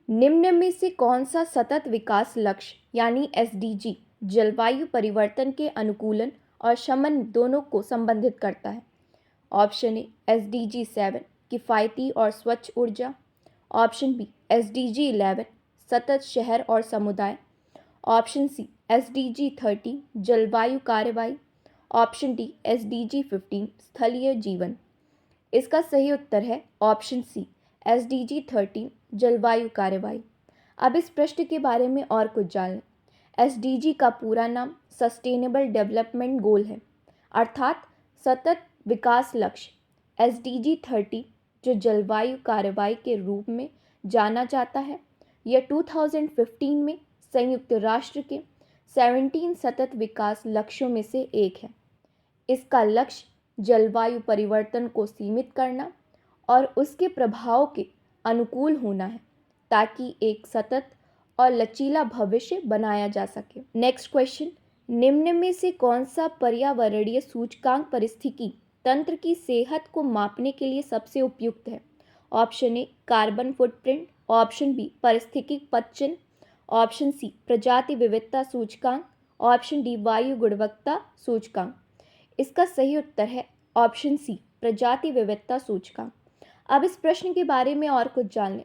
निम्न में से कौन सा सतत विकास लक्ष्य यानी एसडीजी जलवायु परिवर्तन के अनुकूलन और शमन दोनों को संबंधित करता है? ऑप्शन ए एसडीजी 7 किफ़ायती और स्वच्छ ऊर्जा, ऑप्शन बी एसडीजी 11 सतत शहर और समुदाय, ऑप्शन सी एसडीजी 13 जलवायु कार्रवाई, ऑप्शन डी एसडीजी 15 स्थलीय जीवन। इसका सही उत्तर है ऑप्शन सी एसडीजी 13 जलवायु कार्रवाई। अब इस प्रश्न के बारे में और कुछ जान लें। एसडीजी का पूरा नाम सस्टेनेबल डेवलपमेंट गोल है, अर्थात सतत विकास लक्ष्य। एसडीजी 30 जो जलवायु कार्रवाई के रूप में जाना जाता है, यह 2015 में संयुक्त राष्ट्र के 17 सतत विकास लक्ष्यों में से एक है। इसका लक्ष्य जलवायु परिवर्तन को सीमित करना और उसके प्रभाव के अनुकूल होना है, ताकि एक सतत और लचीला भविष्य बनाया जा सके। नेक्स्ट क्वेश्चन, निम्न में से कौन सा पर्यावरणीय सूचकांक पारिस्थितिकी तंत्र की सेहत को मापने के लिए सबसे उपयुक्त है? Option A carbon footprint, option B पारिस्थितिकी पदचिह्न, ऑप्शन सी प्रजाति विविधता सूचकांक, ऑप्शन डी वायु गुणवत्ता सूचकांक। इसका सही उत्तर है ऑप्शन सी प्रजाति विविधता सूचकांक। अब इस प्रश्न के बारे में और कुछ जान लें।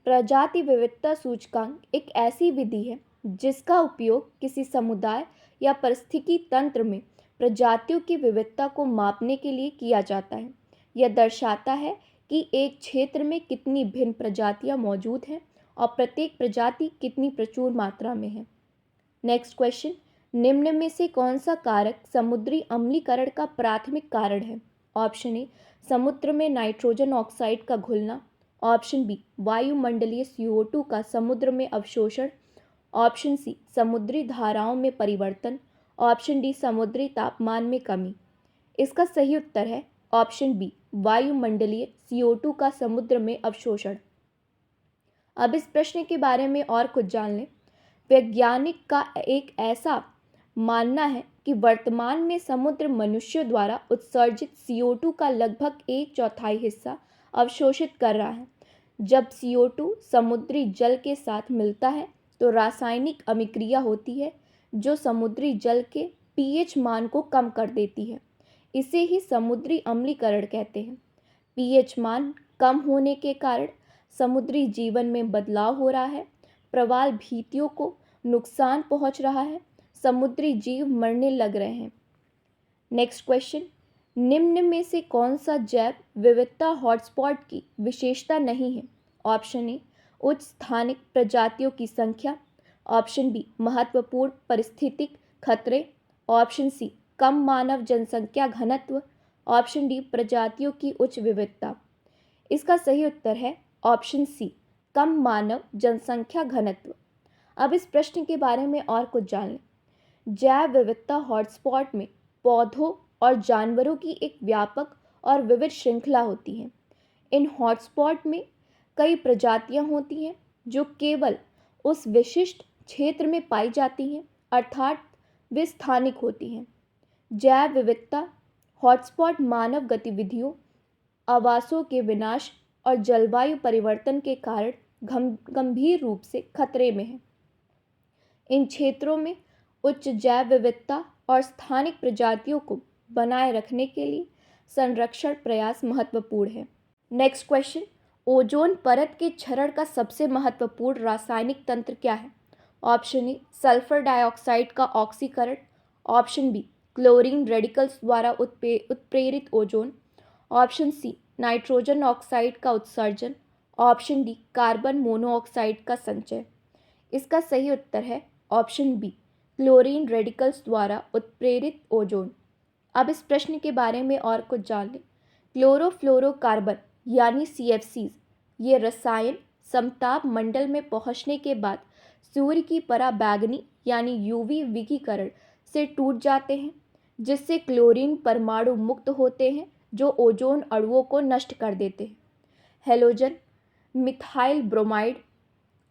प्रजाति विविधता सूचकांक एक ऐसी विधि है जिसका उपयोग किसी समुदाय या पारिस्थितिकी तंत्र में प्रजातियों की विविधता को मापने के लिए किया जाता है। यह दर्शाता है कि एक क्षेत्र में कितनी भिन्न प्रजातियां मौजूद हैं और प्रत्येक प्रजाति कितनी प्रचुर मात्रा में है। नेक्स्ट क्वेश्चन, निम्न में से कौन सा कारक समुद्री अम्लीकरण का प्राथमिक कारण है? ऑप्शन ए समुद्र में नाइट्रोजन ऑक्साइड का घुलना, ऑप्शन बी वायुमंडलीय CO2 का समुद्र में अवशोषण, ऑप्शन सी समुद्री धाराओं में परिवर्तन, ऑप्शन डी समुद्री तापमान में कमी। इसका सही उत्तर है ऑप्शन बी वायुमंडलीय CO2 का समुद्र में अवशोषण। अब इस प्रश्न के बारे में और कुछ जान लें। वैज्ञानिक का एक ऐसा मानना है कि वर्तमान में समुद्र मनुष्यों द्वारा उत्सर्जित CO2 का लगभग 1/4 हिस्सा अवशोषित कर रहा है। जब CO2 समुद्री जल के साथ मिलता है तो रासायनिक अभिक्रिया होती है जो समुद्री जल के pH मान को कम कर देती है। इसे ही समुद्री अम्लीकरण कहते हैं। pH मान कम होने के कारण समुद्री जीवन में बदलाव हो रहा है, प्रवाल भित्तियों को नुकसान पहुंच रहा है, समुद्री जीव मरने लग रहे हैं। नेक्स्ट क्वेश्चन, निम्न में से कौन सा जैव विविधता हॉटस्पॉट की विशेषता नहीं है? ऑप्शन ए उच्च स्थानिक प्रजातियों की संख्या, ऑप्शन बी महत्वपूर्ण पारिस्थितिक खतरे, ऑप्शन सी कम मानव जनसंख्या घनत्व, ऑप्शन डी प्रजातियों की उच्च विविधता। इसका सही उत्तर है ऑप्शन सी कम मानव जनसंख्या घनत्व। अब इस प्रश्न के बारे में और कुछ जान लें। जैव विविधता हॉटस्पॉट में पौधों और जानवरों की एक व्यापक और विविध श्रृंखला होती है। इन हॉटस्पॉट में कई प्रजातियां होती हैं जो केवल उस विशिष्ट क्षेत्र में पाई जाती हैं, अर्थात वे स्थानिक होती हैं। जैव विविधता हॉटस्पॉट मानव गतिविधियों, आवासों के विनाश और जलवायु परिवर्तन के कारण गंभीर रूप से खतरे में है। इन क्षेत्रों में उच्च जैव विविधता और स्थानिक प्रजातियों को बनाए रखने के लिए संरक्षण प्रयास महत्वपूर्ण है। नेक्स्ट क्वेश्चन, ओजोन परत के क्षरण का सबसे महत्वपूर्ण रासायनिक तंत्र क्या है? ऑप्शन ए सल्फर डाइऑक्साइड का ऑक्सीकरण, ऑप्शन बी क्लोरीन रेडिकल्स द्वारा उत्प्रेरित ozone, option C nitrogen oxide का उत्सर्जन, ऑप्शन डी कार्बन मोनोऑक्साइड का संचय। इसका सही उत्तर है ऑप्शन बी क्लोरीन रेडिकल्स द्वारा उत्प्रेरित ओजोन। अब इस प्रश्न के बारे में और कुछ जान लें। क्लोरोफ्लोरोकार्बन यानी CFCs ये रसायन समताप मंडल में पहुंचने के बाद सूर्य की पराबैंगनी यानी UV विकिरण से टूट जाते हैं, जिससे क्लोरीन परमाणु मुक्त होते हैं जो ओजोन अणुओं को नष्ट कर देते हैं। हेलोजन, मिथाइल ब्रोमाइड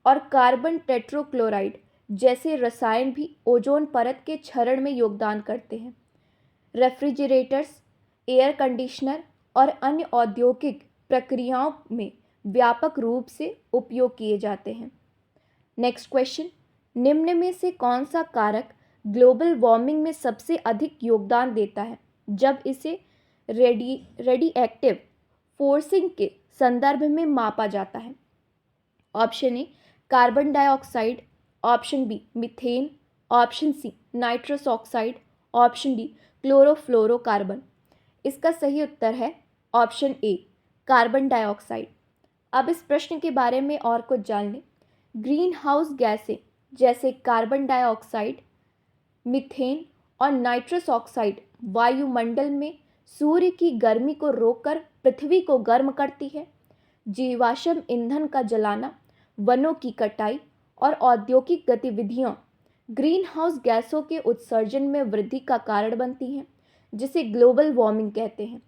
और कार्बन टेट्रोक्लोराइड जैसे रसायन भी ओजोन परत के क्षरण में योगदान करते हैं। रेफ्रिजरेटर्स, एयर कंडीशनर और अन्य औद्योगिक प्रक्रियाओं में व्यापक रूप से उपयोग किए जाते हैं। नेक्स्ट क्वेश्चन, निम्न में से कौन सा कारक ग्लोबल वार्मिंग में सबसे अधिक योगदान देता है जब इसे रेडिएक्टिव फोर्सिंग के संदर्भ में मापा जाता है? Option A carbon dioxide, option B methane, option C nitrous oxide, option D chlorofluorocarbon. इसका सही उत्तर है ऑप्शन ए कार्बन डाइऑक्साइड। अब इस प्रश्न के बारे में और कुछ जान लें। ग्रीन हाउस गैसें जैसे कार्बन डाइऑक्साइड, मीथेन और नाइट्रस ऑक्साइड वायुमंडल में सूर्य की गर्मी को रोककर पृथ्वी को गर्म करती है। जीवाश्म ईंधन का जलाना, वनों की कटाई और औद्योगिक गतिविधियां ग्रीन हाउस गैसों के उत्सर्जन में वृद्धि का कारण बनती हैं, जिसे ग्लोबल वार्मिंग कहते हैं।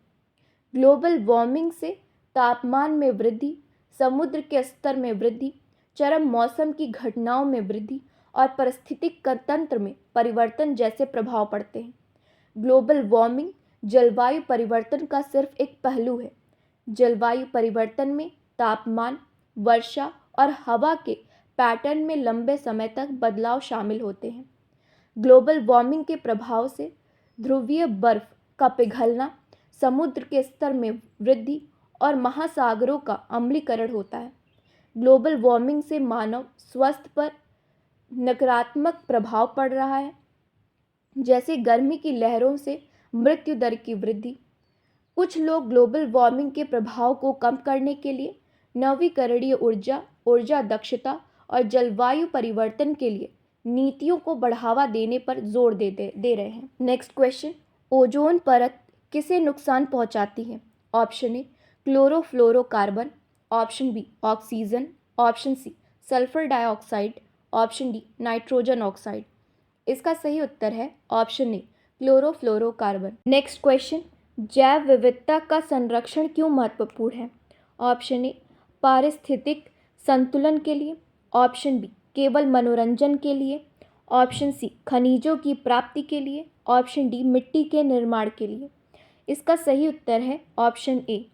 ग्लोबल वार्मिंग से तापमान में वृद्धि, समुद्र के स्तर में वृद्धि, चरम मौसम की घटनाओं में वृद्धि और पारिस्थितिक तंत्र में परिवर्तन जैसे प्रभाव पड़ते हैं। ग्लोबल वार्मिंग जलवायु परिवर्तन का सिर्फ एक पहलू है। जलवायु परिवर्तन में तापमान, वर्षा और हवा के पैटर्न में लंबे समय तक बदलाव शामिल होते हैं। ग्लोबल वार्मिंग के प्रभाव से ध्रुवीय बर्फ का पिघलना, समुद्र के स्तर में वृद्धि और महासागरों का अम्लीकरण होता है। ग्लोबल वार्मिंग से मानव स्वास्थ्य पर नकारात्मक प्रभाव पड़ रहा है, जैसे गर्मी की लहरों से मृत्यु दर की वृद्धि। कुछ लोग ग्लोबल वार्मिंग के प्रभाव को कम करने के लिए नवीकरणीय ऊर्जा, ऊर्जा दक्षता और जलवायु परिवर्तन के लिए नीतियों को बढ़ावा देने पर जोर दे रहे हैं। नेक्स्ट क्वेश्चन, ओजोन परत किसे नुकसान पहुंचाती है? Option A chlorofluorocarbon, option B oxygen, option C sulphur dioxide, option D nitrogen oxide. इसका सही उत्तर है option A chlorofluorocarbon. Next question, जैव विविधता का संरक्षण क्यों महत्वपूर्ण है? ऑप्शन ए पारिस्थितिक संतुलन के लिए, ऑप्शन बी केवल मनोरंजन के लिए, ऑप्शन सी खनिजों की प्राप्ति के लिए, ऑप्शन डी मिट्टी के निर्माण के लिए। इसका सही उत्तर है ऑप्शन ए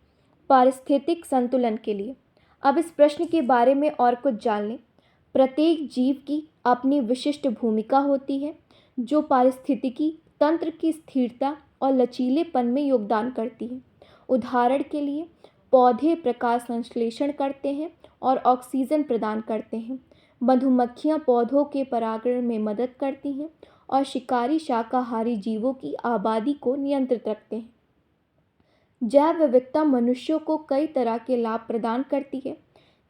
पारिस्थितिक संतुलन के लिए। अब इस प्रश्न के बारे में और कुछ जान लें। प्रत्येक जीव की अपनी विशिष्ट भूमिका होती है जो पारिस्थितिकी तंत्र की स्थिरता और लचीलेपन में योगदान करती है। उदाहरण के लिए पौधे प्रकाश संश्लेषण करते हैं और ऑक्सीजन प्रदान करते हैं। मधुमक्खियां पौधों के परागण में मदद करती हैं और शिकारी शाकाहारी जीवों की आबादी को नियंत्रित रखते हैं। जैव विविधता मनुष्यों को कई तरह के लाभ प्रदान करती है,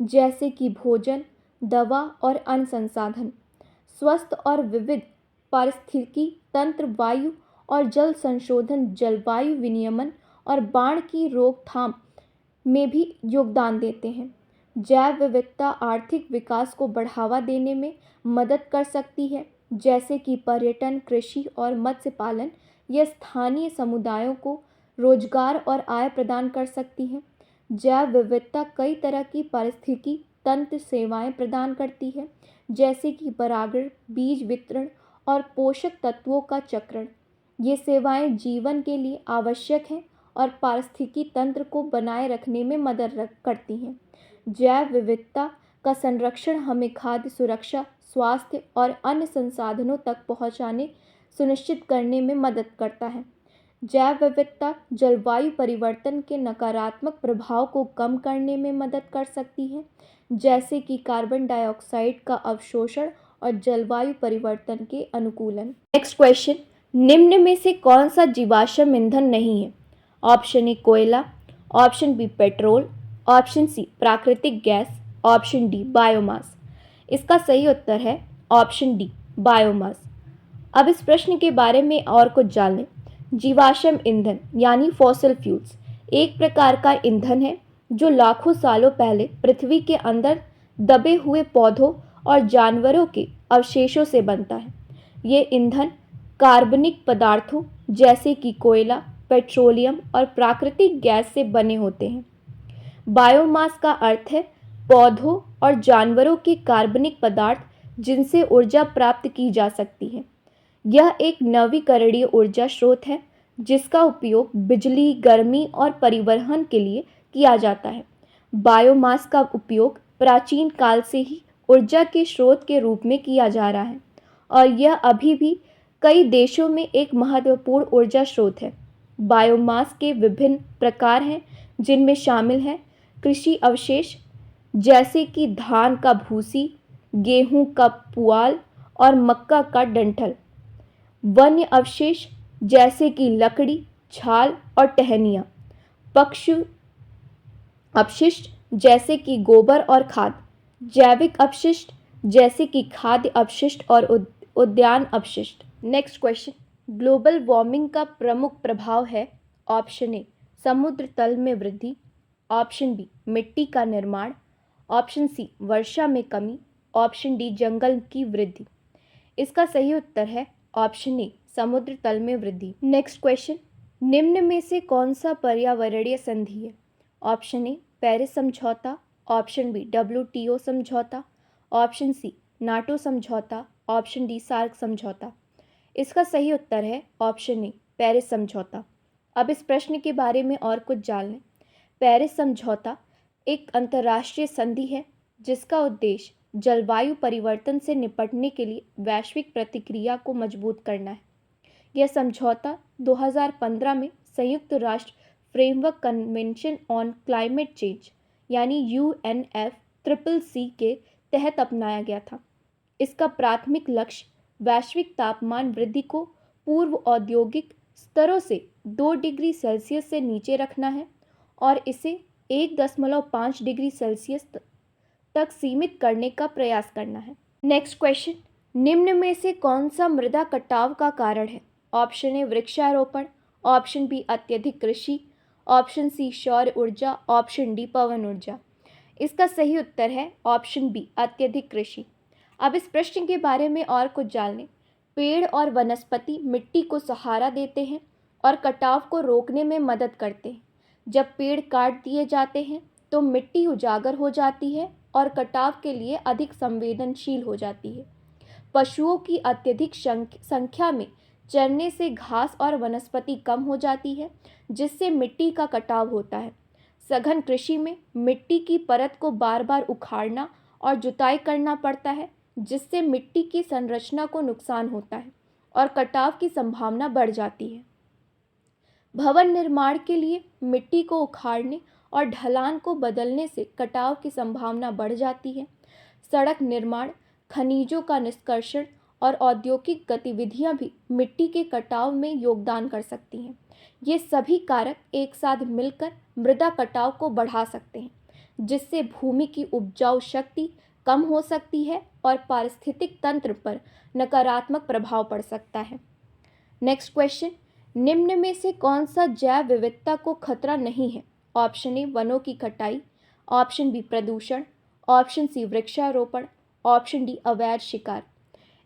जैसे कि भोजन, दवा और अन्य संसाधन। स्वस्थ और विविध पारिस्थितिकी तंत्र वायु और जल संशोधन, जलवायु विनियमन और बाढ़ की रोकथाम में भी योगदान देते हैं। जैव विविधता आर्थिक विकास को बढ़ावा देने में मदद कर सकती है, जैसे कि पर्यटन, कृषि और मत्स्य पालन। यह स्थानीय समुदायों को रोजगार और आय प्रदान कर सकती है। जैव विविधता कई तरह की पारिस्थितिकी तंत्र सेवाएं प्रदान करती है, जैसे कि परागण, बीज वितरण और पोषक तत्वों का चक्रण। ये सेवाएं जीवन के लिए आवश्यक हैं और पारिस्थितिकी तंत्र को बनाए रखने में मदद करती हैं। जैव विविधता का संरक्षण हमें खाद्य सुरक्षा, स्वास्थ्य और अन्य संसाधनों तक पहुंचाने सुनिश्चित करने में मदद करता है। जैव विविधता जलवायु परिवर्तन के नकारात्मक प्रभाव को कम करने में मदद कर सकती है, जैसे कि कार्बन डाइऑक्साइड का अवशोषण और जलवायु परिवर्तन के अनुकूलन। नेक्स्ट क्वेश्चन, निम्न में से कौन सा जीवाश्म ईंधन नहीं है? ऑप्शन ए कोयला, option B petrol, option C प्राकृतिक गैस, ऑप्शन डी बायोमास। इसका सही उत्तर है ऑप्शन डी बायोमास। अब इस प्रश्न के बारे में और कुछ जान लें। जीवाश्म ईंधन यानी फॉसिल फ्यूल्स एक प्रकार का ईंधन है जो लाखों सालों पहले पृथ्वी के अंदर दबे हुए पौधों और जानवरों के अवशेषों से बनता है। ये ईंधन कार्बनिक पदार्थों जैसे कि कोयला, पेट्रोलियम और प्राकृतिक गैस से बने होते हैं। बायोमास का अर्थ है पौधों और जानवरों के कार्बनिक पदार्थ जिनसे ऊर्जा प्राप्त की जा सकती है। यह एक नवीकरणीय ऊर्जा स्रोत है जिसका उपयोग बिजली, गर्मी और परिवहन के लिए किया जाता है। बायोमास का उपयोग प्राचीन काल से ही ऊर्जा के स्रोत के रूप में किया जा रहा है और यह अभी भी कई देशों में एक महत्वपूर्ण ऊर्जा स्रोत है। बायोमास के विभिन्न प्रकार हैं जिनमें शामिल है कृषि अवशेष जैसे कि धान का भूसी, गेहूं का पुआल और मक्का का डंठल, वन्य अवशेष जैसे कि लकड़ी, छाल और टहनियाँ, पशु अपशिष्ट जैसे कि गोबर और खाद, जैविक अपशिष्ट जैसे कि खाद्य अपशिष्ट और उद्यान अपशिष्ट। नेक्स्ट क्वेश्चन, ग्लोबल वार्मिंग का प्रमुख प्रभाव है। ऑप्शन ए समुद्र तल में वृद्धि, ऑप्शन बी मिट्टी का निर्माण, ऑप्शन सी वर्षा में कमी, ऑप्शन डी जंगल की वृद्धि। इसका सही उत्तर है ऑप्शन ए समुद्र तल में वृद्धि। नेक्स्ट क्वेश्चन, निम्न में से कौन सा पर्यावरणीय संधि है। ऑप्शन ए पेरिस समझौता, ऑप्शन बी WTO समझौता, ऑप्शन सी नाटो समझौता, ऑप्शन डी सार्क समझौता। इसका सही उत्तर है ऑप्शन ए पेरिस समझौता। अब इस प्रश्न के बारे में और कुछ जान लें। पेरिस समझौता एक अंतर्राष्ट्रीय संधि है जिसका उद्देश्य जलवायु परिवर्तन से निपटने के लिए वैश्विक प्रतिक्रिया को मजबूत करना है। यह समझौता 2015 में संयुक्त राष्ट्र framework convention on climate change यानी UNFCCC के तहत अपनाया गया था। इसका प्राथमिक लक्ष्य वैश्विक तापमान वृद्धि को पूर्व औद्योगिक स्तरों से 2 डिग्री सेल्सियस से नीचे रखना है और इसे 1.5 डिग्री सेल्सियस तक सीमित करने का प्रयास करना है। नेक्स्ट क्वेश्चन, निम्न में से कौन सा मृदा कटाव का कारण है। ऑप्शन ए वृक्षारोपण, ऑप्शन बी अत्यधिक कृषि, ऑप्शन सी सौर ऊर्जा, ऑप्शन डी पवन ऊर्जा। इसका सही उत्तर है ऑप्शन बी अत्यधिक कृषि। अब इस प्रश्न के बारे में और कुछ जान लें। पेड़ और वनस्पति मिट्टी को सहारा देते हैं और कटाव को रोकने में मदद करते हैं। जब पेड़ काट दिए जाते हैं तो मिट्टी उजागर हो जाती है और कटाव के लिए अधिक संवेदनशील हो जाती है। पशुओं की अत्यधिक संख्या में चरने से घास और वनस्पति कम हो जाती है जिससे मिट्टी का कटाव होता है। सघन कृषि में मिट्टी की परत को बार बार उखाड़ना और जुताई करना पड़ता है जिससे मिट्टी की संरचना को नुकसान होता है और कटाव की संभावना बढ़ जाती है। भवन निर्माण के लिए मिट्टी को उखाड़ने और ढलान को बदलने से कटाव की संभावना बढ़ जाती है। सड़क निर्माण, खनिजों का निष्कर्षण और औद्योगिक गतिविधियां भी मिट्टी के कटाव में योगदान कर सकती हैं। ये सभी कारक एक साथ मिलकर मृदा कटाव को बढ़ा सकते हैं जिससे भूमि की उपजाऊ शक्ति कम हो सकती है और पारिस्थितिक तंत्र पर नकारात्मक प्रभाव पड़ सकता है। नेक्स्ट क्वेश्चन, निम्न में से कौन सा जैव विविधता को खतरा नहीं है। ऑप्शन ए वनों की कटाई, ऑप्शन बी प्रदूषण, ऑप्शन सी वृक्षारोपण, ऑप्शन डी अवैध शिकार।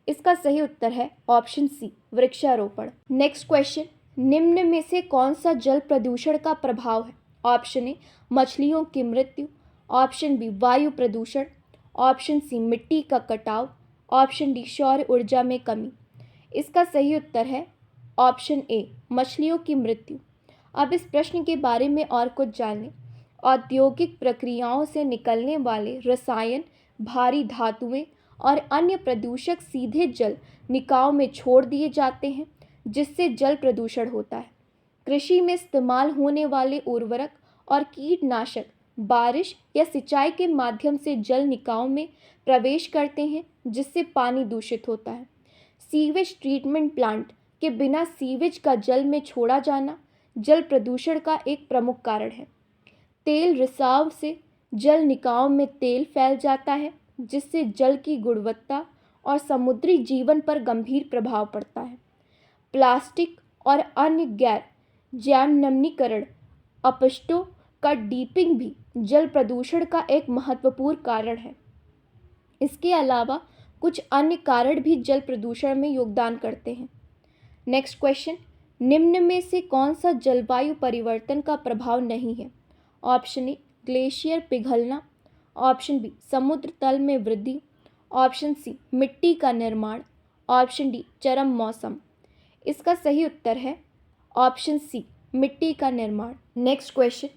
इसका सही उत्तर है ऑप्शन सी वृक्षारोपण। नेक्स्ट क्वेश्चन, निम्न में से कौन सा जल प्रदूषण का प्रभाव है। ऑप्शन ए मछलियों की मृत्यु, ऑप्शन बी वायु प्रदूषण, ऑप्शन सी मिट्टी का कटाव, ऑप्शन डी सौर ऊर्जा में कमी। इसका सही उत्तर है ऑप्शन ए मछलियों की मृत्यु। अब इस प्रश्न के बारे में और कुछ जान लें। औद्योगिक प्रक्रियाओं से निकलने वाले रसायन, भारी धातुएं और अन्य प्रदूषक सीधे जल निकायों में छोड़ दिए जाते हैं जिससे जल प्रदूषण होता है। कृषि में इस्तेमाल होने वाले उर्वरक और कीटनाशक बारिश या सिंचाई के माध्यम से जल निकायों में प्रवेश करते हैं जिससे पानी दूषित होता है। सीवेज ट्रीटमेंट प्लांट के बिना सीवेज का जल में छोड़ा जाना जल प्रदूषण का एक प्रमुख कारण है। तेल रिसाव से जल निकायों में तेल फैल जाता है जिससे जल की गुणवत्ता और समुद्री जीवन पर गंभीर प्रभाव पड़ता है। प्लास्टिक और अन्य गैर जैव नमीकरण अपशिष्टों का डीपिंग भी जल प्रदूषण का एक महत्वपूर्ण कारण है। इसके अलावा कुछ अन्य कारण भी जल प्रदूषण में योगदान करते हैं। नेक्स्ट क्वेश्चन, निम्न में से कौन सा जलवायु परिवर्तन का प्रभाव नहीं है। ऑप्शन ए ग्लेशियर पिघलना, ऑप्शन बी समुद्र तल में वृद्धि, ऑप्शन सी मिट्टी का निर्माण, ऑप्शन डी चरम मौसम। इसका सही उत्तर है ऑप्शन सी मिट्टी का निर्माण। नेक्स्ट क्वेश्चन,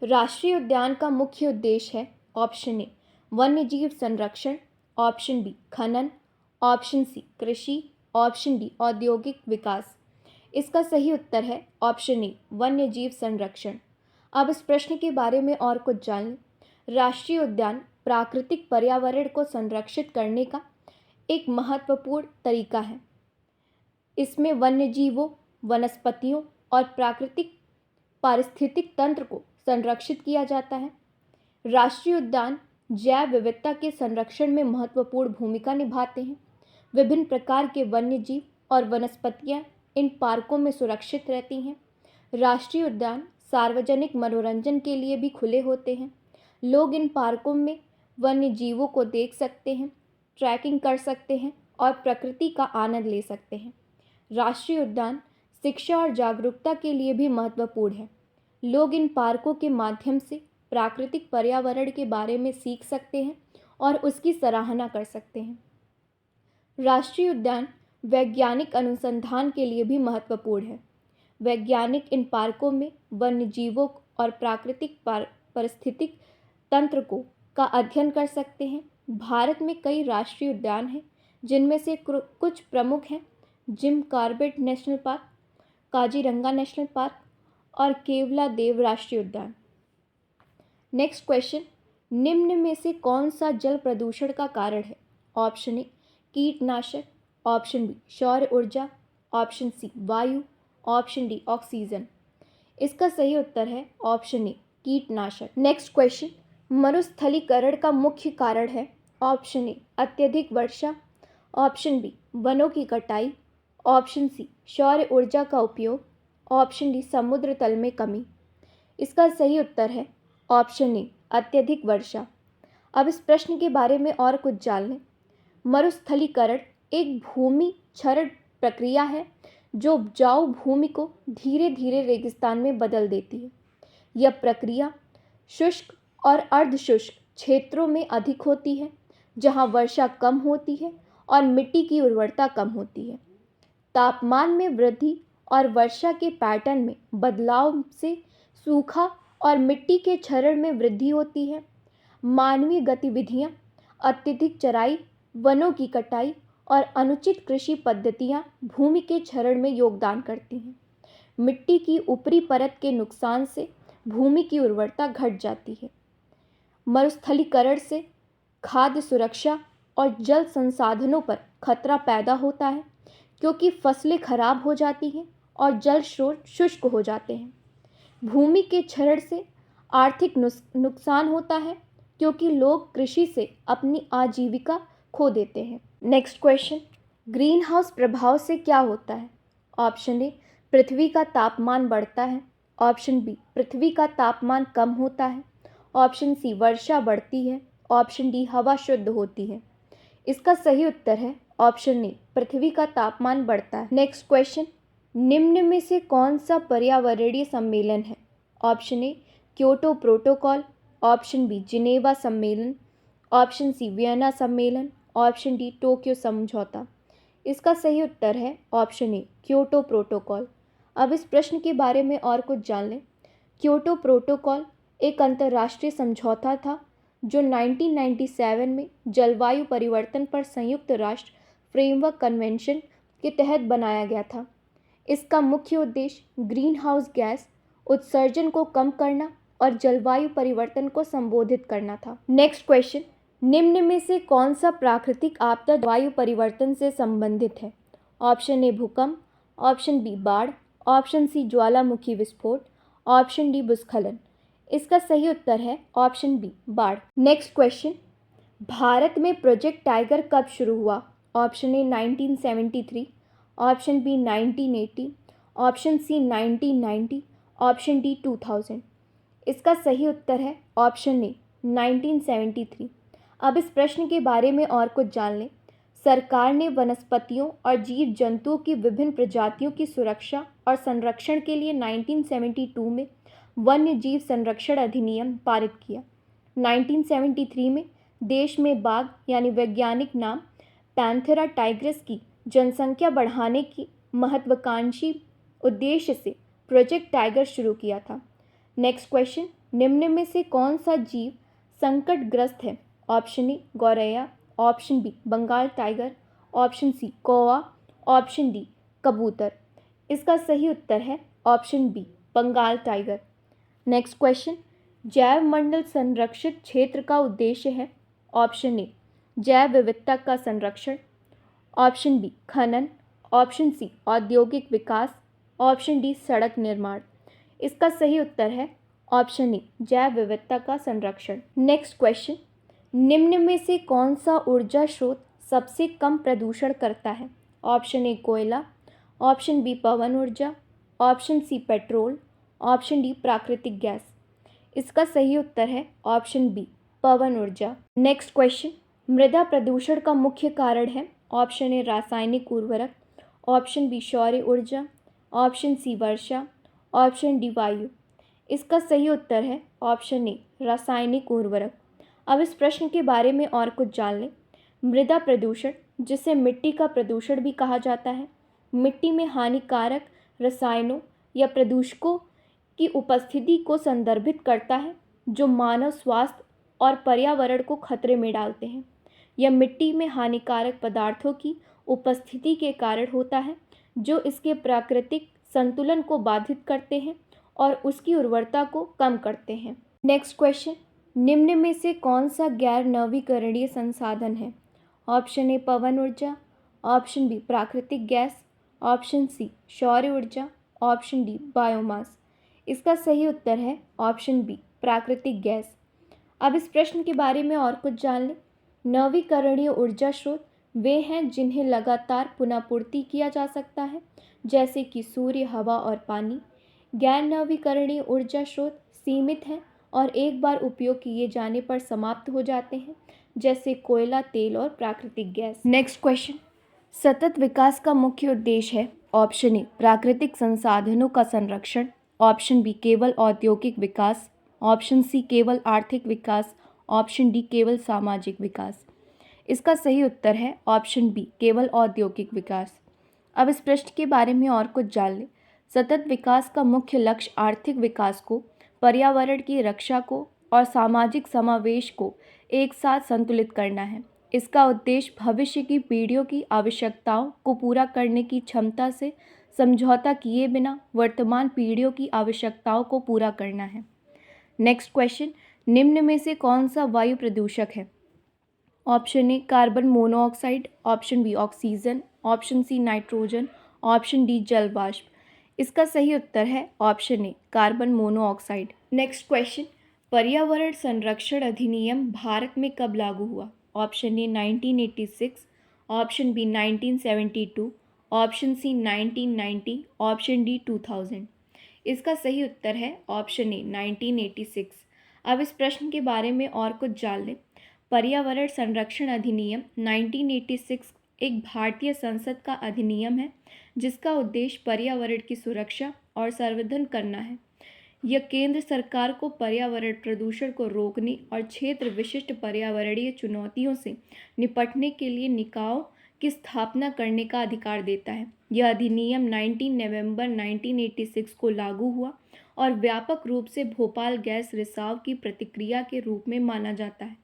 राष्ट्रीय उद्यान का मुख्य उद्देश्य है ऑप्शन ए वन्य जीव संरक्षण, ऑप्शन बी खनन, ऑप्शन सी कृषि, ऑप्शन डी औद्योगिक विकास। इसका सही उत्तर है ऑप्शन ए वन्य जीव संरक्षण। अब इस प्रश्न के बारे में और कुछ जान लें। राष्ट्रीय उद्यान प्राकृतिक पर्यावरण को संरक्षित करने का एक महत्वपूर्ण तरीका है। इसमें वन्य जीवों, वनस्पतियों और प्राकृतिक पारिस्थितिक तंत्र को संरक्षित किया जाता है। राष्ट्रीय उद्यान जैव विविधता के संरक्षण में महत्वपूर्ण भूमिका निभाते हैं। विभिन्न प्रकार के वन्य जीव और वनस्पतियां इन पार्कों में सुरक्षित रहती हैं। राष्ट्रीय उद्यान सार्वजनिक मनोरंजन के लिए भी खुले होते हैं। लोग इन पार्कों में वन्य जीवों को देख सकते हैं, ट्रैकिंग कर सकते हैं और प्रकृति का आनंद ले सकते हैं। राष्ट्रीय उद्यान शिक्षा और जागरूकता के लिए भी महत्वपूर्ण है। लोग इन पार्कों के माध्यम से प्राकृतिक पर्यावरण के बारे में सीख सकते हैं और उसकी सराहना कर सकते हैं। राष्ट्रीय उद्यान वैज्ञानिक अनुसंधान के लिए भी महत्वपूर्ण है। वैज्ञानिक इन पार्कों में वन्य जीवों और प्राकृतिक पारिस्थितिक तंत्र का अध्ययन कर सकते हैं। भारत में कई राष्ट्रीय उद्यान हैं, जिनमें से कुछ प्रमुख हैं Jim Corbett national park, Kaziranga national park और केवलादेव राष्ट्रीय उद्यान। नेक्स्ट क्वेश्चन, निम्न में से कौन सा जल प्रदूषण का कारण है? ऑप्शन ए कीटनाशक, ऑप्शन बी सौर ऊर्जा, ऑप्शन सी वायु, ऑप्शन डी ऑक्सीजन। इसका सही उत्तर है ऑप्शन ए कीटनाशक। नेक्स्ट क्वेश्चन, मरुस्थलीकरण का मुख्य कारण है? ऑप्शन ए अत्यधिक वर्षा, ऑप्शन बी वनों की कटाई, ऑप्शन सी सौर ऊर्जा का उपयोग, ऑप्शन डी समुद्र तल में कमी। इसका सही उत्तर है ऑप्शन ए अत्यधिक वर्षा। अब इस प्रश्न के बारे में और कुछ जान लें। मरुस्थलीकरण एक भूमि क्षरण प्रक्रिया है जो उपजाऊ भूमि को धीरे धीरे रेगिस्तान में बदल देती है। यह प्रक्रिया शुष्क और अर्धशुष्क क्षेत्रों में अधिक होती है, जहां वर्षा कम होती है और मिट्टी की उर्वरता कम होती है। तापमान में वृद्धि और वर्षा के पैटर्न में बदलाव से सूखा और मिट्टी के क्षरण में वृद्धि होती है। मानवीय गतिविधियां, अत्यधिक चराई, वनों की कटाई और अनुचित कृषि पद्धतियां भूमि के क्षरण में योगदान करती हैं। मिट्टी की ऊपरी परत के नुकसान से भूमि की उर्वरता घट जाती है। मरुस्थलीकरण से खाद्य सुरक्षा और जल संसाधनों पर खतरा पैदा होता है, क्योंकि फसलें खराब हो जाती हैं और जल स्रोत शुष्क हो जाते हैं। भूमि के क्षरण से आर्थिक नुकसान होता है, क्योंकि लोग कृषि से अपनी आजीविका खो देते हैं। नेक्स्ट क्वेश्चन, ग्रीन हाउस प्रभाव से क्या होता है? ऑप्शन ए पृथ्वी का तापमान बढ़ता है, ऑप्शन बी पृथ्वी का तापमान कम होता है, ऑप्शन सी वर्षा बढ़ती है, ऑप्शन डी हवा शुद्ध होती है। इसका सही उत्तर है ऑप्शन ए पृथ्वी का तापमान बढ़ता है। नेक्स्ट क्वेश्चन, निम्न में से कौन सा पर्यावरणीय सम्मेलन है? Option A Kyoto protocol, option B Geneva सम्मेलन, ऑप्शन सी वियना सम्मेलन, ऑप्शन डी टोक्यो समझौता। इसका सही उत्तर है ऑप्शन ए क्योटो प्रोटोकॉल। अब इस प्रश्न के बारे में और कुछ जान लें। क्योटो प्रोटोकॉल एक अंतर्राष्ट्रीय समझौता था जो 1997 में जलवायु परिवर्तन पर संयुक्त राष्ट्र फ्रेमवर्क कन्वेंशन के तहत बनाया गया था। इसका मुख्य उद्देश्य ग्रीन हाउस गैस उत्सर्जन को कम करना और जलवायु परिवर्तन को संबोधित करना था। नेक्स्ट क्वेश्चन, निम्न में से कौन सा प्राकृतिक आपदा जलवायु परिवर्तन से संबंधित है? ऑप्शन ए भूकंप, ऑप्शन बी बाढ़, ऑप्शन सी ज्वालामुखी विस्फोट, ऑप्शन डी भूस्खलन। इसका सही उत्तर है ऑप्शन बी बाढ़। नेक्स्ट क्वेश्चन, भारत में प्रोजेक्ट टाइगर कब शुरू हुआ? Option A 1973, option B 1980, option C 1990, option D 2000। इसका सही उत्तर है ऑप्शन ए 1973। अब इस प्रश्न के बारे में और कुछ जान लें। सरकार ने वनस्पतियों और जीव जंतुओं की विभिन्न प्रजातियों की सुरक्षा और संरक्षण के लिए 1972 में वन्य जीव संरक्षण अधिनियम पारित किया। 1973 में देश में बाघ यानी वैज्ञानिक नाम पैंथेरा टाइग्रिस की जनसंख्या बढ़ाने की महत्वाकांक्षी उद्देश्य से प्रोजेक्ट टाइगर शुरू किया था। नेक्स्ट क्वेश्चन, निम्न में से कौन सा जीव संकटग्रस्त है? ऑप्शन ए गौरैया, option B Bengal tiger, option C कौवा, ऑप्शन डी कबूतर। इसका सही उत्तर है option B Bengal tiger. Next question, जैव मंडल संरक्षित क्षेत्र का उद्देश्य है? ऑप्शन ए जैव विविधता का संरक्षण, ऑप्शन बी खनन, ऑप्शन सी औद्योगिक विकास, ऑप्शन डी सड़क निर्माण। इसका सही उत्तर है ऑप्शन ए जैव विविधता का संरक्षण। नेक्स्ट क्वेश्चन, निम्न में से कौन सा ऊर्जा स्रोत सबसे कम प्रदूषण करता है? ऑप्शन ए कोयला, ऑप्शन बी पवन ऊर्जा, option C petrol, option D प्राकृतिक गैस। इसका सही उत्तर है ऑप्शन बी पवन ऊर्जा। नेक्स्ट क्वेश्चन, मृदा प्रदूषण का मुख्य कारण है? ऑप्शन ए रासायनिक उर्वरक, ऑप्शन बी सौर ऊर्जा, ऑप्शन सी वर्षा, ऑप्शन डी वायु। इसका सही उत्तर है ऑप्शन ए रासायनिक उर्वरक। अब इस प्रश्न के बारे में और कुछ जान लें। मृदा प्रदूषण, जिसे मिट्टी का प्रदूषण भी कहा जाता है, मिट्टी में हानिकारक रसायनों या प्रदूषकों की उपस्थिति को संदर्भित करता है जो मानव स्वास्थ्य और पर्यावरण को खतरे में डालते हैं। यह मिट्टी में हानिकारक पदार्थों की उपस्थिति के कारण होता है जो इसके प्राकृतिक संतुलन को बाधित करते हैं और उसकी उर्वरता को कम करते हैं। नेक्स्ट क्वेश्चन, निम्न में से कौन सा गैर नवीकरणीय संसाधन है? ऑप्शन ए पवन ऊर्जा, ऑप्शन बी प्राकृतिक गैस, ऑप्शन सी सौर ऊर्जा, ऑप्शन डी बायोमास। इसका सही उत्तर है ऑप्शन बी प्राकृतिक गैस। अब इस प्रश्न के बारे में और कुछ जान लें। नवीकरणीय ऊर्जा स्रोत वे हैं जिन्हें लगातार पुनःपूर्ति किया जा सकता है, जैसे कि सूर्य, हवा और पानी। गैर नवीकरणीय ऊर्जा स्रोत सीमित हैं और एक बार उपयोग किए जाने पर समाप्त हो जाते हैं, जैसे कोयला, तेल और प्राकृतिक गैस। नेक्स्ट क्वेश्चन, सतत विकास का मुख्य उद्देश्य है? ऑप्शन ए प्राकृतिक संसाधनों का संरक्षण, ऑप्शन बी केवल औद्योगिक विकास, ऑप्शन सी केवल आर्थिक विकास, ऑप्शन डी केवल सामाजिक विकास। इसका सही उत्तर है ऑप्शन बी केवल औद्योगिक विकास। अब इस प्रश्न के बारे में और कुछ जान लें। सतत विकास का मुख्य लक्ष्य आर्थिक विकास को, पर्यावरण की रक्षा को और सामाजिक समावेश को एक साथ संतुलित करना है। इसका उद्देश्य भविष्य की पीढ़ियों की आवश्यकताओं को पूरा करने की क्षमता से समझौता किए बिना वर्तमान पीढ़ियों की आवश्यकताओं को पूरा करना है। नेक्स्ट क्वेश्चन, निम्न में से कौन सा वायु प्रदूषक है? Option A carbon monoxide, option B oxygen, option C nitrogen, option D जल वाष्प। इसका सही उत्तर है option A carbon monoxide. Next question, पर्यावरण संरक्षण अधिनियम भारत में कब लागू हुआ? Option A 1986, option B 1972, option C 1990, option D 2000। इसका सही उत्तर है ऑप्शन ए 1986। अब इस प्रश्न के बारे में और कुछ जान लें। पर्यावरण संरक्षण अधिनियम 1986 एक भारतीय संसद का अधिनियम है जिसका उद्देश्य पर्यावरण की सुरक्षा और संवर्धन करना है। यह केंद्र सरकार को पर्यावरण प्रदूषण को रोकने और क्षेत्र विशिष्ट पर्यावरणीय चुनौतियों से निपटने के लिए निकायों की स्थापना करने का अधिकार देता है। यह अधिनियम 19 नवंबर 1986 को लागू हुआ और व्यापक रूप से भोपाल गैस रिसाव की प्रतिक्रिया के रूप में माना जाता है।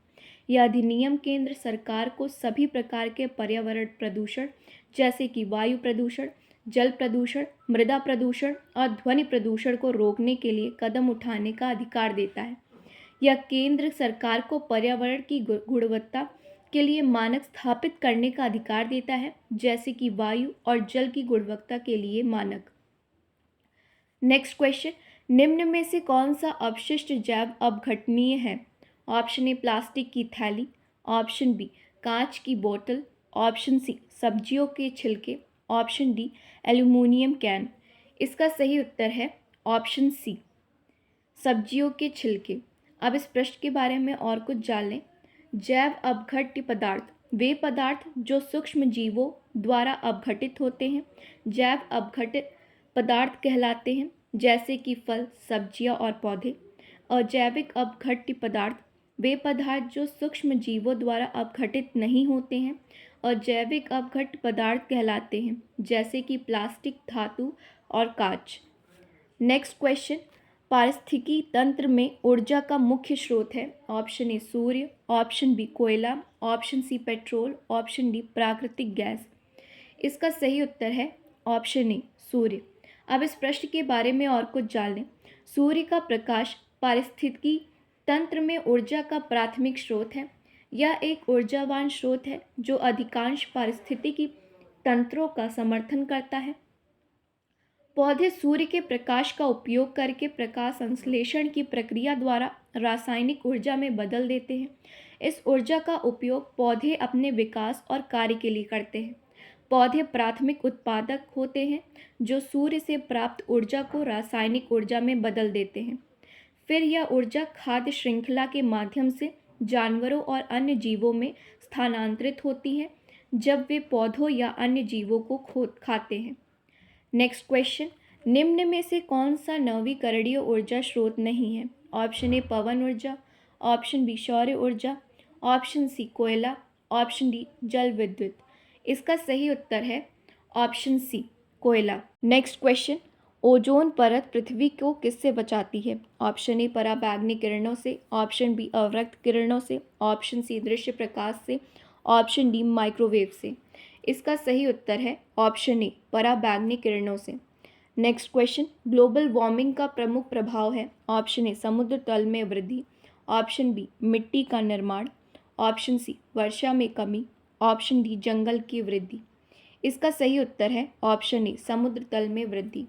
यह अधिनियम केंद्र सरकार को सभी प्रकार के पर्यावरण प्रदूषण जैसे कि वायु प्रदूषण, जल प्रदूषण, मृदा प्रदूषण और ध्वनि प्रदूषण को रोकने के लिए कदम उठाने का अधिकार देता है। यह केंद्र सरकार को पर्यावरण की गुणवत्ता के लिए मानक स्थापित करने का अधिकार देता है, जैसे कि वायु और जल की गुणवत्ता के लिए मानक। नेक्स्ट क्वेश्चन, निम्न में से कौन सा अपशिष्ट जैव अपघटनीय है? ऑप्शन ए प्लास्टिक की थैली, ऑप्शन बी कांच की बोतल, ऑप्शन सी सब्जियों के छिलके, ऑप्शन डी एल्यूमिनियम कैन। इसका सही उत्तर है ऑप्शन सी सब्जियों के छिलके। अब इस प्रश्न के बारे में और कुछ जान लें। जैव अपघट्य पदार्थ वे पदार्थ जो सूक्ष्म जीवों द्वारा अपघटित होते हैं जैव अपघटित पदार्थ कहलाते हैं, जैसे कि फल, सब्जियां और पौधे। अजैविक अपघट्य पदार्थ वे पदार्थ जो सूक्ष्म जीवों द्वारा अपघटित नहीं होते हैं और जैविक अपघट्य पदार्थ कहलाते हैं, जैसे कि प्लास्टिक, धातु और कांच। नेक्स्ट क्वेश्चन, पारिस्थितिकी तंत्र में ऊर्जा का मुख्य स्रोत है? ऑप्शन ए सूर्य, ऑप्शन बी कोयला, option C petrol, option D प्राकृतिक गैस। इसका सही उत्तर है ऑप्शन ए सूर्य। अब इस प्रश्न के बारे में और कुछ जान लें। सूर्य का प्रकाश पारिस्थितिकी तंत्र में ऊर्जा का प्राथमिक स्रोत है। यह एक ऊर्जावान स्रोत है जो अधिकांश पारिस्थितिकी तंत्रों का समर्थन करता है। पौधे सूर्य के प्रकाश का उपयोग करके प्रकाश संश्लेषण की प्रक्रिया द्वारा रासायनिक ऊर्जा में बदल देते हैं। इस ऊर्जा का उपयोग पौधे अपने विकास और कार्य के लिए करते हैं। पौधे प्राथमिक उत्पादक होते हैं जो सूर्य से प्राप्त ऊर्जा को रासायनिक ऊर्जा में बदल देते हैं। फिर यह ऊर्जा खाद्य श्रृंखला के माध्यम से जानवरों और अन्य जीवों में स्थानांतरित होती है जब वे पौधों या अन्य जीवों को खाते हैं। नेक्स्ट क्वेश्चन, निम्न में से कौन सा नवीकरणीय ऊर्जा स्रोत नहीं है? ऑप्शन ए पवन ऊर्जा, ऑप्शन बी सौर ऊर्जा, ऑप्शन सी कोयला, ऑप्शन डी जल विद्युत। इसका सही उत्तर है ऑप्शन सी कोयला। नेक्स्ट क्वेश्चन, ओजोन परत पृथ्वी को किससे बचाती है? ऑप्शन ए पराबैंगनी किरणों से, ऑप्शन बी अवरक्त किरणों से, ऑप्शन सी दृश्य प्रकाश से, ऑप्शन डी माइक्रोवेव से। इसका सही उत्तर है ऑप्शन ए पराबैंगनी किरणों से। नेक्स्ट क्वेश्चन, ग्लोबल वार्मिंग का प्रमुख प्रभाव है? ऑप्शन ए समुद्र तल में वृद्धि, ऑप्शन बी मिट्टी का निर्माण, ऑप्शन सी वर्षा में कमी, ऑप्शन डी जंगल की वृद्धि। इसका सही उत्तर है ऑप्शन ए समुद्र तल में वृद्धि।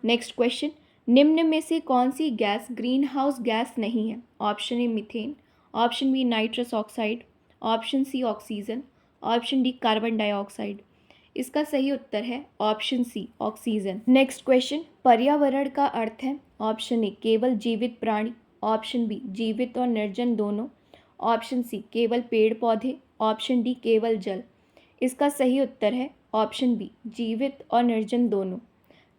नेक्स्ट क्वेश्चन, निम्न में से कौन सी गैस ग्रीन हाउस गैस नहीं है? Option A methane, option B nitrous oxide, option C oxygen, option D carbon dioxide. इसका सही उत्तर है option C oxygen. Next question, पर्यावरण का अर्थ है? ऑप्शन ए केवल जीवित प्राणी, ऑप्शन बी जीवित और निर्जन दोनों, ऑप्शन सी केवल पेड़ पौधे, ऑप्शन डी केवल जल। इसका सही उत्तर है ऑप्शन बी जीवित और निर्जन दोनों।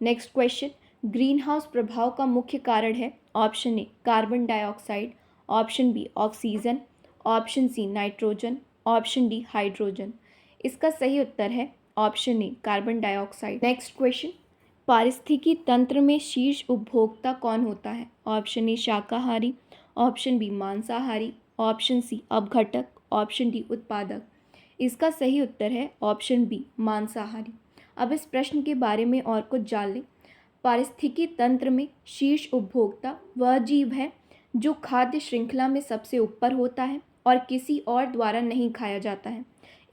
नेक्स्ट क्वेश्चन, ग्रीन हाउस प्रभाव का मुख्य कारण है? Option A carbon dioxide, option B oxygen, option C nitrogen, option D hydrogen. इसका सही उत्तर है option A carbon dioxide. Next question, पारिस्थितिकी तंत्र में शीर्ष उपभोक्ता कौन होता है? ऑप्शन ए शाकाहारी, ऑप्शन बी मांसाहारी, ऑप्शन सी अपघटक, ऑप्शन डी उत्पादक। इसका सही उत्तर है ऑप्शन बी मांसाहारी। अब इस प्रश्न के बारे में और कुछ जान लें। पारिस्थितिकी तंत्र में शीर्ष उपभोक्ता वह जीव है जो खाद्य श्रृंखला में सबसे ऊपर होता है और किसी और द्वारा नहीं खाया जाता है।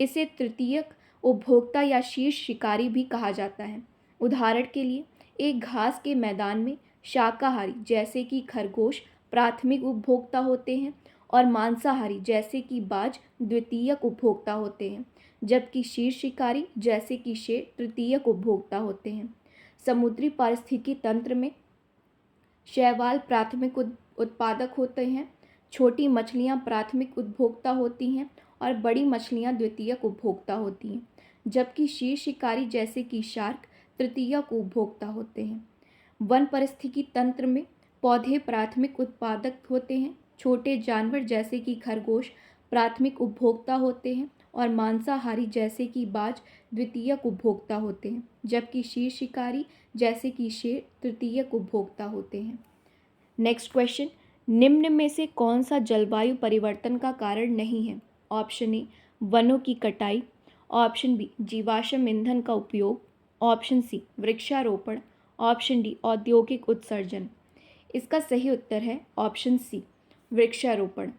इसे तृतीयक उपभोक्ता या शीर्ष शिकारी भी कहा जाता है। उदाहरण के लिए एक घास के मैदान में शाकाहारी जैसे कि खरगोश प्राथमिक उपभोक्ता होते हैं और मांसाहारी जैसे कि बाज द्वितीयक उपभोक्ता होते हैं, जबकि शीर्ष शिकारी जैसे कि शेर तृतीयक उपभोक्ता होते हैं। समुद्री पारिस्थितिकी तंत्र में शैवाल प्राथमिक उत्पादक होते हैं, छोटी मछलियाँ प्राथमिक उपभोक्ता होती हैं और बड़ी मछलियाँ द्वितीयक उपभोक्ता होती हैं, जबकि शीर्ष शिकारी जैसे कि शार्क तृतीयक उपभोक्ता होते हैं। वन पारिस्थितिकी तंत्र में पौधे प्राथमिक उत्पादक होते हैं, छोटे जानवर जैसे कि खरगोश प्राथमिक उपभोक्ता होते हैं और मांसाहारी जैसे कि बाज द्वितीयक उपभोक्ता होते हैं, जबकि शीर्ष शिकारी जैसे कि शेर तृतीयक उपभोक्ता होते हैं। नेक्स्ट क्वेश्चन, निम्न में से कौन सा जलवायु परिवर्तन का कारण नहीं है? ऑप्शन ए वनों की कटाई, ऑप्शन बी जीवाश्म ईंधन का उपयोग, ऑप्शन सी वृक्षारोपण, ऑप्शन डी औद्योगिक उत्सर्जन। इसका सही उत्तर है ऑप्शन सी वृक्षारोपण।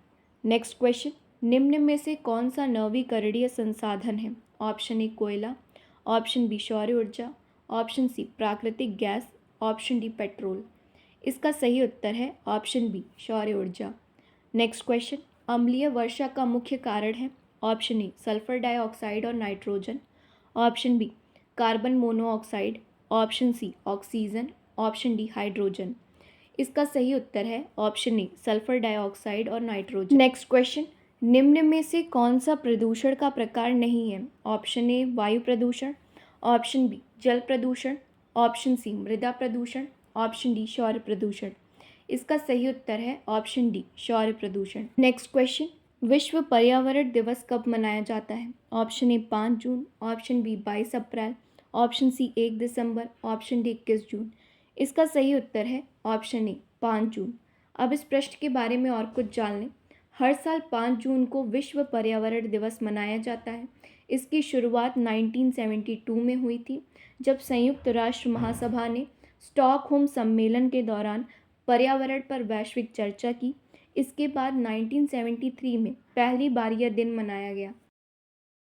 नेक्स्ट क्वेश्चन, निम्न में से कौन सा नवीकरणीय संसाधन है? ऑप्शन ए कोयला, ऑप्शन बी सौर ऊर्जा, ऑप्शन सी प्राकृतिक गैस, ऑप्शन डी पेट्रोल। इसका सही उत्तर है ऑप्शन बी सौर ऊर्जा। नेक्स्ट क्वेश्चन, अम्लीय वर्षा का मुख्य कारण है? ऑप्शन ए सल्फर डाइऑक्साइड और nitrogen, option B carbon monoxide, option C oxygen, option D hydrogen. इसका सही उत्तर है ऑप्शन ए सल्फर डाइऑक्साइड और नाइट्रोजन। नेक्स्ट क्वेश्चन, निम्न में से कौन सा प्रदूषण का प्रकार नहीं है? ऑप्शन ए वायु प्रदूषण, ऑप्शन बी जल प्रदूषण, ऑप्शन सी मृदा प्रदूषण, ऑप्शन डी सौर प्रदूषण। इसका सही उत्तर है ऑप्शन डी सौर प्रदूषण। नेक्स्ट क्वेश्चन, विश्व पर्यावरण दिवस कब मनाया जाता है? ऑप्शन ए 5 जून, ऑप्शन बी 22 अप्रैल, ऑप्शन सी 1 दिसंबर, ऑप्शन डी 21 जून। इसका सही उत्तर है ऑप्शन ए 5 जून। अब इस प्रश्न के बारे में और कुछ जान लें। हर साल 5 जून को विश्व पर्यावरण दिवस मनाया जाता है। इसकी शुरुआत 1972 में हुई थी, जब संयुक्त राष्ट्र महासभा ने स्टॉकहोम सम्मेलन के दौरान पर्यावरण पर वैश्विक चर्चा की। इसके बाद 1973 में पहली बार यह दिन मनाया गया।